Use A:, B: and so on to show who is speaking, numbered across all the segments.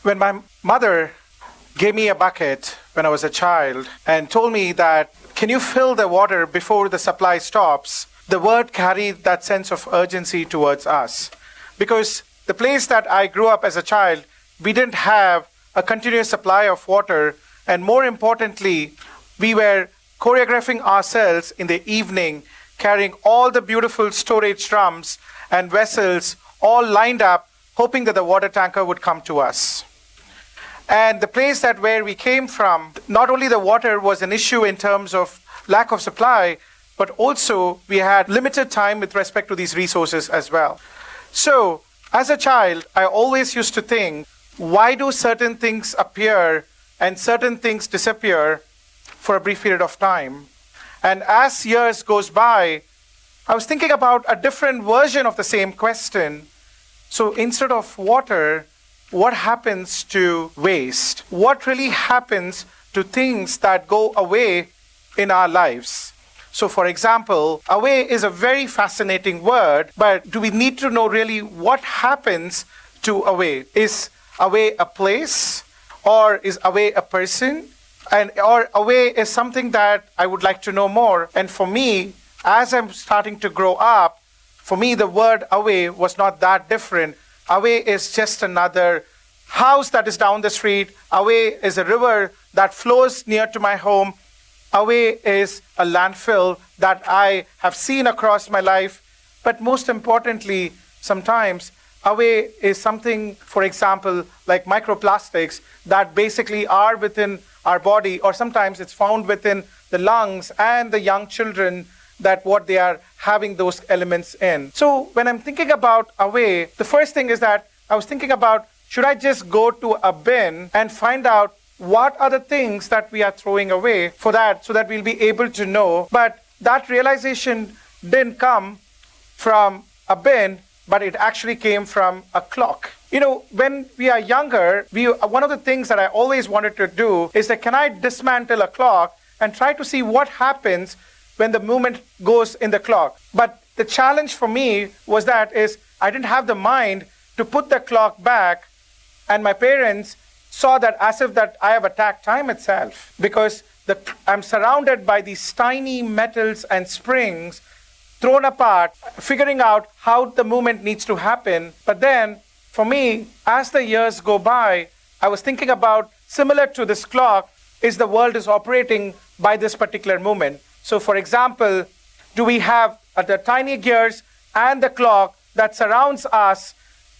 A: When my mother gave me a bucket when I was a child and told me that, can you fill the water before the supply stops? The word carried that sense of urgency towards us. Because the place that I grew up as a child, we didn't have a continuous supply of water. And more importantly, we were choreographing ourselves in the evening, carrying all the beautiful storage drums and vessels all lined up, hoping that the water tanker would come to us. And the place that where we came from, not only the water was an issue in terms of lack of supply, but also we had limited time with respect to these resources as well. So as a child, I always used to think, why do certain things appear and certain things disappear for a brief period of time? And as years goes by, I was thinking about a different version of the same question. So instead of water, what happens to waste? What really happens to things that go away in our lives? So for example, away is a very fascinating word, but do we need to know really what happens to away? Is away a place, or is away a person? Or away is something that I would like to know more. And for me, as I'm starting to grow up, for me the word away was not that different. Away is just another house that is down the street. Away is a river that flows near to my home. Away is a landfill that I have seen across my life. But most importantly, sometimes away is something, for example, like microplastics that basically are within our body, or sometimes it's found within the lungs and the young children, that what they are having those elements in. So when I'm thinking about away, the first thing is that I was thinking about, should I just go to a bin and find out what are the things that we are throwing away for that, so that we'll be able to know. But that realization didn't come from a bin, but it actually came from a clock. You know, when we are younger, one of the things that I always wanted to do is that, can I dismantle a clock and try to see what happens when the movement goes in the clock? But the challenge for me was that is I didn't have the mind to put the clock back, and my parents saw that as if that I have attacked time itself, because I'm surrounded by these tiny metals and springs thrown apart, figuring out how the movement needs to happen. But then for me, as the years go by, I was thinking about, similar to this clock, is the world is operating by this particular movement. So for example, do we have the tiny gears and the clock that surrounds us,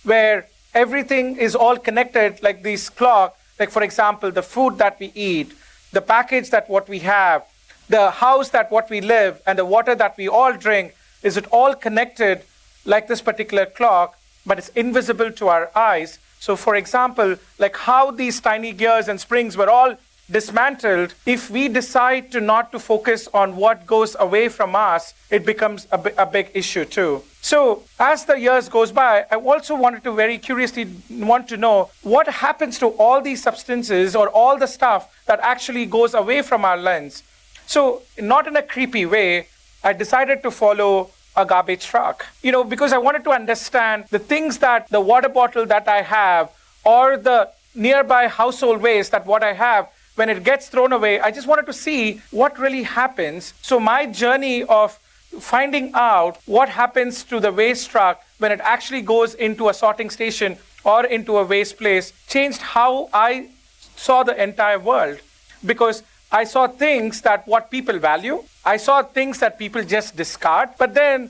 A: where everything is all connected, like this clock, like for example, the food that we eat, the package that what we have, the house that what we live, and the water that we all drink, is it all connected like this particular clock, but it's invisible to our eyes? So for example, like how these tiny gears and springs were all dismantled, if we decide to not to focus on what goes away from us, it becomes a big issue too. So as the years goes by, I also wanted to very curiously want to know what happens to all these substances or all the stuff that actually goes away from our lens. So not in a creepy way, I decided to follow a garbage truck, because I wanted to understand the things that the water bottle that I have, or the nearby household waste that what I have, when it gets thrown away, I just wanted to see what really happens. So my journey of finding out what happens to the waste truck when it actually goes into a sorting station or into a waste place changed how I saw the entire world. Because I saw things that what people value. I saw things that people just discard. But then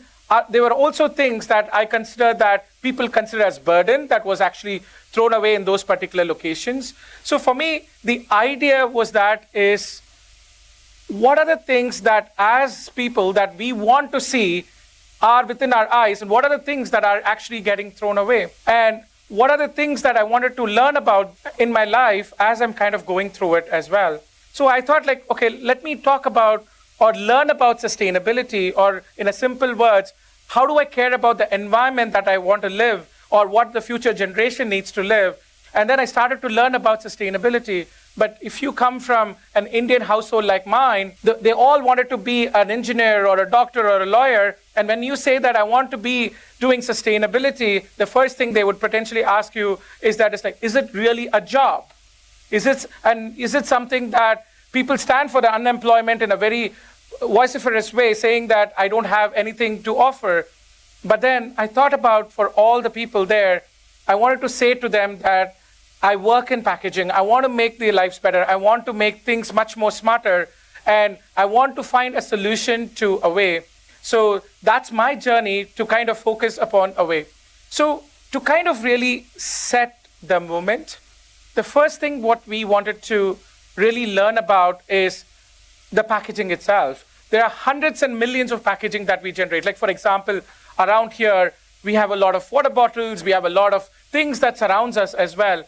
A: there were also things that I consider that people consider as burden that was actually thrown away in those particular locations. So for me, the idea was that is, what are the things that as people that we want to see are within our eyes, and what are the things that are actually getting thrown away? And what are the things that I wanted to learn about in my life as I'm kind of going through it as well? So I thought okay, let me talk about or learn about sustainability, or in a simple words, how do I care about the environment that I want to live, or what the future generation needs to live? And then I started to learn about sustainability. But if you come from an Indian household like mine, they all wanted to be an engineer or a doctor or a lawyer. And when you say that I want to be doing sustainability, the first thing they would potentially ask you is that it's like, is it really a job? Is it something that people stand for the unemployment in a very vociferous way, saying that I don't have anything to offer? But then I thought about, for all the people there, I wanted to say to them that I work in packaging. I want to make their lives better. I want to make things much more smarter. And I want to find a solution to Away. So that's my journey, to kind of focus upon Away. So to kind of really set the moment, the first thing what we wanted to really learn about is the packaging itself. There are hundreds and millions of packaging that we generate. Like, for example, around here, we have a lot of water bottles, we have a lot of things that surrounds us as well.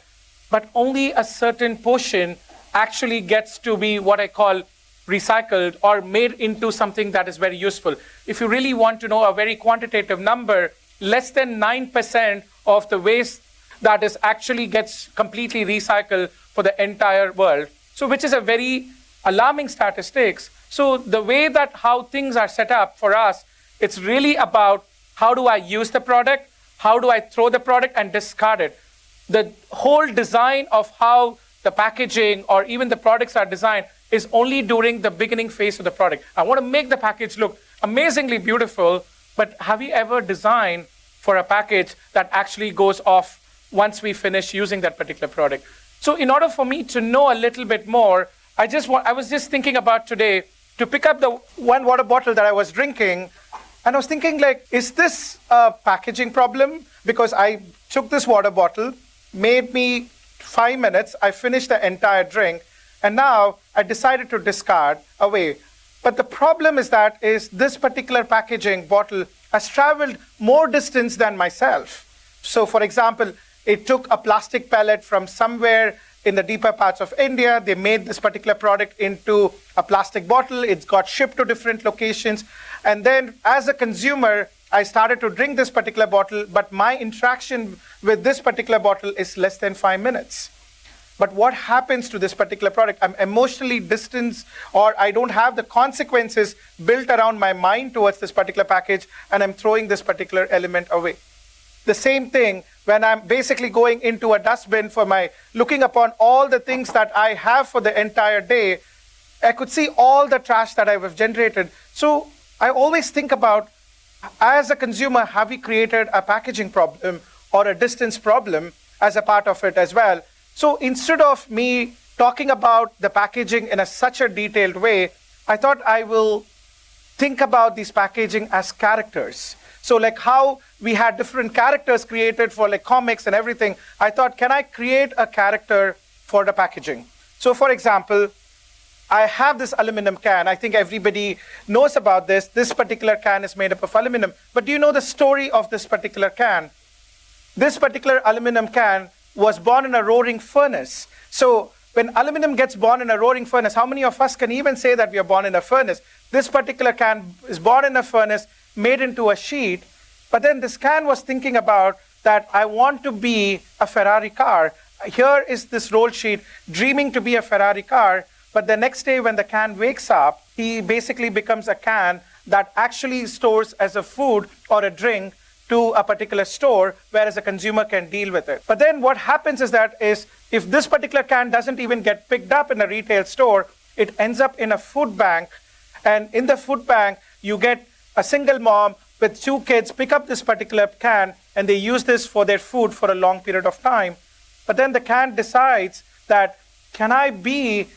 A: But only a certain portion actually gets to be what I call recycled or made into something that is very useful. If you really want to know a very quantitative number, less than 9% of the waste that is actually gets completely recycled for the entire world. So which is a very alarming statistics. So the way that how things are set up for us, it's really about how do I use the product, how do I throw the product and discard it. The whole design of how the packaging or even the products are designed is only during the beginning phase of the product. I want to make the package look amazingly beautiful, but have you ever designed for a package that actually goes off once we finish using that particular product? So in order for me to know a little bit more, I was just thinking about today to pick up the one water bottle that I was drinking, and I was thinking, like, is this a packaging problem? Because I took this water bottle, made me 5 minutes, I finished the entire drink, and now I decided to discard Away. But the problem is this particular packaging bottle has traveled more distance than myself. So for example, it took a plastic pellet from somewhere in the deeper parts of India. They made this particular product into a plastic bottle. It's got shipped to different locations. And then as a consumer, I started to drink this particular bottle, but my interaction with this particular bottle is less than 5 minutes. But what happens to this particular product? I'm emotionally distanced, or I don't have the consequences built around my mind towards this particular package, and I'm throwing this particular element away. The same thing when I'm basically going into a dustbin for looking upon all the things that I have for the entire day, I could see all the trash that I have generated. So I always think about, as a consumer, have we created a packaging problem or a distance problem as a part of it as well? So instead of me talking about the packaging in such a detailed way, I thought I will think about these packaging as characters. So like how we had different characters created for like comics and everything, I thought, can I create a character for the packaging? So for example, I have this aluminum can. I think everybody knows about this. This particular can is made up of aluminum. But do you know the story of this particular can? This particular aluminum can was born in a roaring furnace. So when aluminum gets born in a roaring furnace, how many of us can even say that we are born in a furnace? This particular can is born in a furnace, made into a sheet. But then this can was thinking about that I want to be a Ferrari car. Here is this roll sheet dreaming to be a Ferrari car. But the next day when the can wakes up, he basically becomes a can that actually stores as a food or a drink to a particular store, whereas a consumer can deal with it. But then what happens is if this particular can doesn't even get picked up in a retail store, it ends up in a food bank. And in the food bank, you get a single mom with 2 kids pick up this particular can, and they use this for their food for a long period of time. But then the can decides that, can I be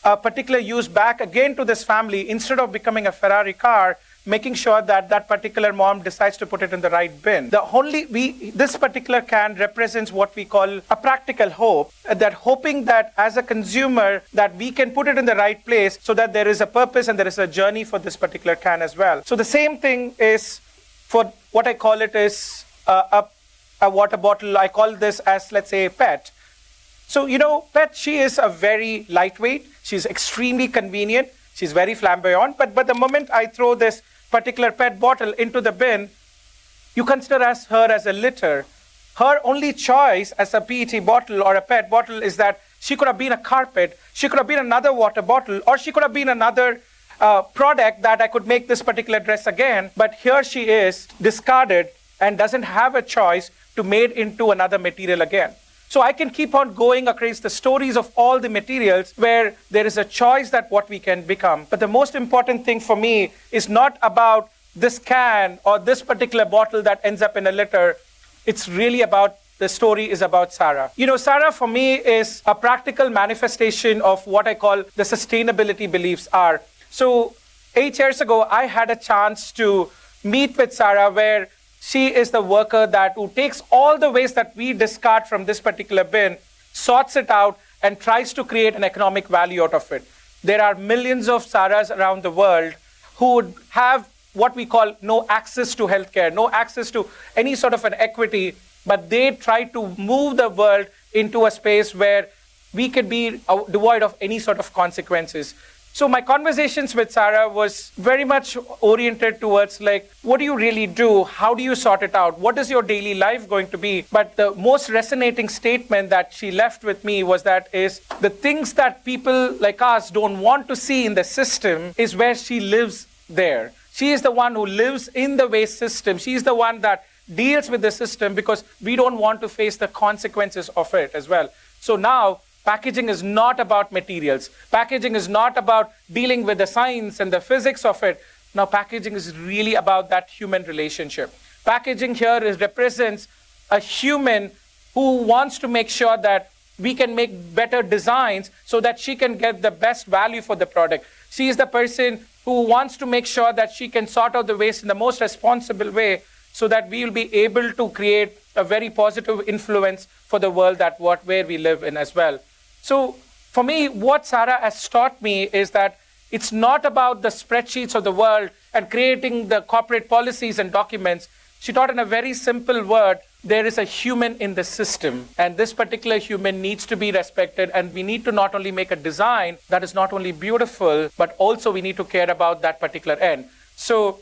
A: a particular use back again to this family instead of becoming a Ferrari car, making sure that that particular mom decides to put it in the right bin. This particular can represents what we call a practical hope, that hoping that as a consumer that we can put it in the right place so that there is a purpose and there is a journey for this particular can as well. So the same thing is for what I call it is a water bottle. I call this as, let's say, a pet. So, pet, she is a very lightweight. She's extremely convenient. She's very flamboyant. But the moment I throw this particular pet bottle into the bin, you consider her as a litter. Her only choice as a PET bottle or a PET bottle is that she could have been a carpet, she could have been another water bottle, or she could have been another product that I could make this particular dress again. But here she is, discarded, and doesn't have a choice to made into another material again. So I can keep on going across the stories of all the materials where there is a choice that what we can become. But the most important thing for me is not about this can or this particular bottle that ends up in a litter. It's really about, the story is about Sarah. Sarah for me is a practical manifestation of what I call the sustainability beliefs are. So 8 years ago, I had a chance to meet with Sarah, where she is the worker who takes all the waste that we discard from this particular bin, sorts it out, and tries to create an economic value out of it. There are millions of Sarahs around the world who would have what we call no access to healthcare, no access to any sort of an equity, but they try to move the world into a space where we could be devoid of any sort of consequences. So my conversations with Sarah was very much oriented towards what do you really do? How do you sort it out? What is your daily life going to be? But the most resonating statement that she left with me was the things that people like us don't want to see in the system is where she lives there. She is the one who lives in the waste system. She is the one that deals with the system because we don't want to face the consequences of it as well. So now, packaging is not about materials. Packaging is not about dealing with the science and the physics of it. Now, packaging is really about that human relationship. Packaging here represents a human who wants to make sure that we can make better designs so that she can get the best value for the product. She is the person who wants to make sure that she can sort out the waste in the most responsible way so that we will be able to create a very positive influence for the world where we live in as well. So for me, what Sarah has taught me is that it's not about the spreadsheets of the world and creating the corporate policies and documents. She taught in a very simple word, there is a human in the system, and this particular human needs to be respected, and we need to not only make a design that is not only beautiful, but also we need to care about that particular end. So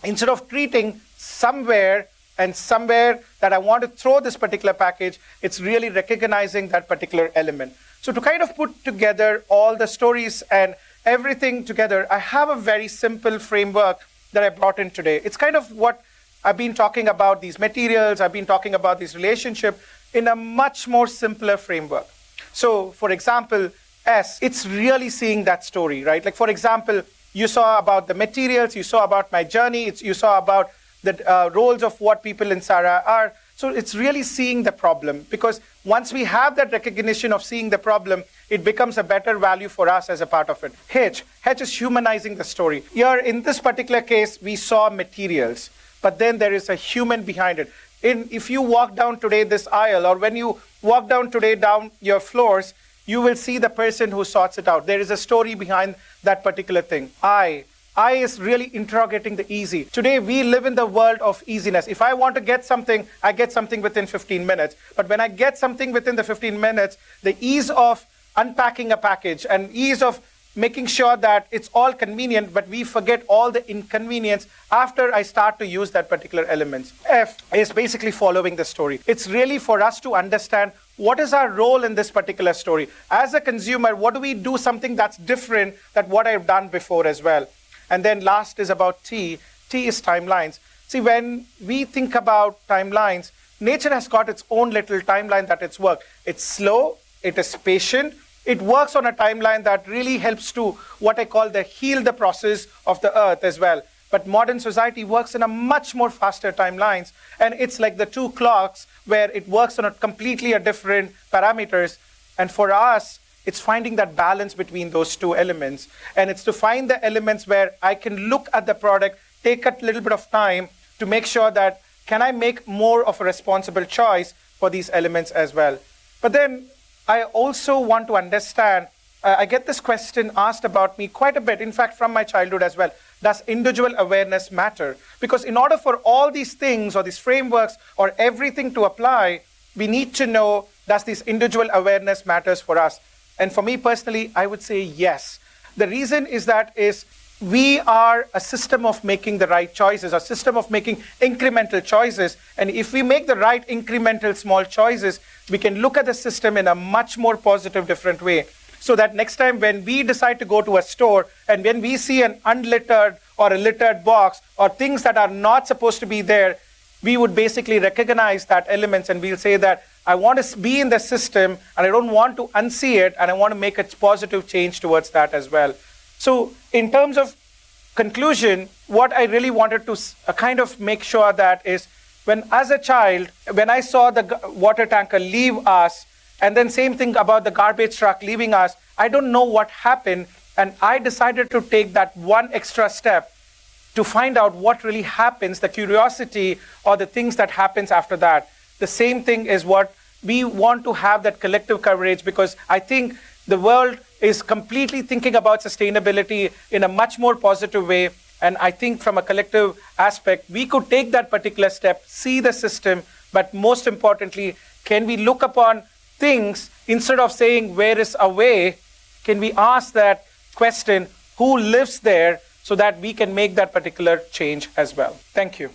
A: instead of treating somewhere that I want to throw this particular package, it's really recognizing that particular element. So to kind of put together all the stories and everything together, I have a very simple framework that I brought in today. It's kind of what I've been talking about, these materials, I've been talking about this relationship in a much more simpler framework. So for example, S, it's really seeing that story, right? Like for example, you saw about the materials, you saw about my journey, you saw about the roles of what people in Sarah are. So it's really seeing the problem, because once we have that recognition of seeing the problem, it becomes a better value for us as a part of it. H is humanizing the story. Here in this particular case, we saw materials, but then there is a human behind it. If you walk down today this aisle, or when you walk down today down your floors, you will see the person who sorts it out. There is a story behind that particular thing. I is really interrogating the easy. Today, we live in the world of easiness. If I want to get something, I get something within 15 minutes. But when I get something within the 15 minutes, the ease of unpacking a package and ease of making sure that it's all convenient, but we forget all the inconvenience after I start to use that particular element. F is basically following the story. It's really for us to understand what is our role in this particular story. As a consumer, what do we do something that's different than what I've done before as well? And then last is about T. T is timelines. See, when we think about timelines, nature has got its own little timeline that it's worked. It's slow, it is patient, it works on a timeline that really helps to what I call the heal the process of the earth as well. But modern society works in a much more faster timelines, and it's like the two clocks where it works on a completely different parameters. And for us, it's finding that balance between those two elements. And it's to find the elements where I can look at the product, take a little bit of time to make sure that can I make more of a responsible choice for these elements as well. But then I also want to understand, I get this question asked about me quite a bit, in fact, from my childhood as well. Does individual awareness matter? Because in order for all these things or these frameworks or everything to apply, we need to know, does this individual awareness matters for us? And for me personally, I would say yes. The reason is we are a system of making the right choices, a system of making incremental choices. And if we make the right incremental small choices, we can look at the system in a much more positive, different way. So that next time when we decide to go to a store and when we see an unlittered or a littered box or things that are not supposed to be there, we would basically recognize that elements and we'll say that I want to be in the system and I don't want to unsee it and I want to make a positive change towards that as well. So in terms of conclusion, what I really wanted to kind of make sure that is when as a child, when I saw the water tanker leave us and then same thing about the garbage truck leaving us, I don't know what happened and I decided to take that one extra step to find out what really happens, the curiosity or the things that happens after that. The same thing is what we want to have, that collective courage, because I think the world is completely thinking about sustainability in a much more positive way. And I think from a collective aspect, we could take that particular step, see the system, but most importantly, can we look upon things instead of saying, where is a way? Can we ask that question, who lives there, so that we can make that particular change as well? Thank you.